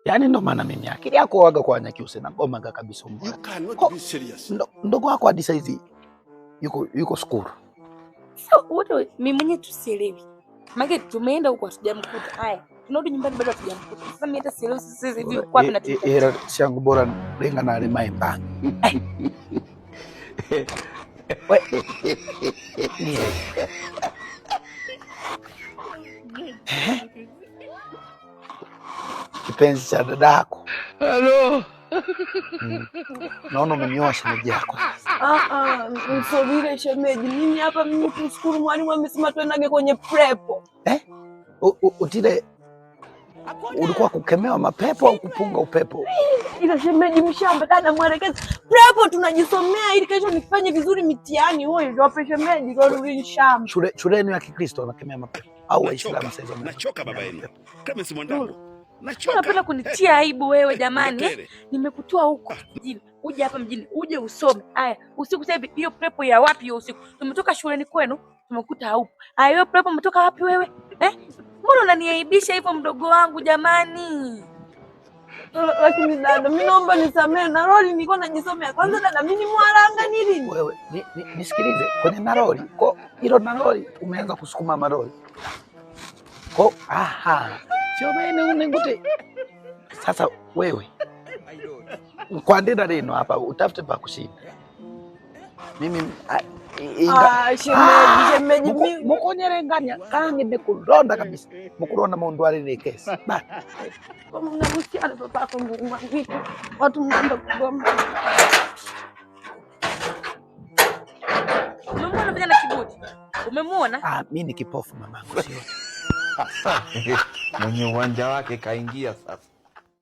Yaani ndo maana mimi akili yako waga kwa Nyakyusa na ngoma kabisa. Ndogo wako hadi saizi yuko skuru. So wote mimi mwenyewe tusielewi. Maana tumeenda huko hatujamkuta. Haya, tunarudi nyumbani bado hatujamkuta. Sasa mimi hata sielewi sasa hivi kwa wapi na tuko. Era siangu bora lenga na ale maemba. Kipenzi cha dadako. Halo. Naona umenyoa shemeji yako. Msubiri shemeji. Mimi hapa mimi tushukuru mwalimu amesema tuendage kwenye prepo. Utile ulikuwa kukemewa mapepo au kupunga upepo? Ila shemeji mshamba dada mwelekeza. Prepo tunajisomea ili kesho nifanye vizuri mitihani. Wewe ndio hapo shemeji kwa rudi shamba. Shule yenu ya Kikristo wanakemea mapepo au Waislamu sasa? Nachoka baba yenu. Kama si mwanangu. Unapenda kunitia aibu wewe jamani. Nimekutoa huko mjini. Uje hapa mjini, uje usome. Haya, usiku sasa hivi hiyo prepo ya wapi hiyo usiku? Tumetoka shuleni kwenu, tumekuta haupo. Haya, hiyo prepo umetoka wapi wewe? Mbona unaniaibisha hivyo mdogo wangu jamani? Lakini dada, mimi naomba nisamee. Naroli nilikuwa najisomea. Kwanza dada, mimi ni mwaranga nini? Wewe, nisikilize. Kwenye naroli, kwa hilo naroli umeanza kusukuma maroli. Sio mimi unengute. Sasa wewe kwa ndida lino hapa utafute pa kushinda. Mimi shemeji mukonyerenganya kange nekulonda kabisa. Mukulonda mundu alile kesi. Ba. Mnabusiana papa kwa Mungu. Watu mnaenda kugoma. Umemwona vijana kibudi? Umemwona? Mimi ni kipofu mamangu sio. Mwenye uwanja wake kaingia sasa.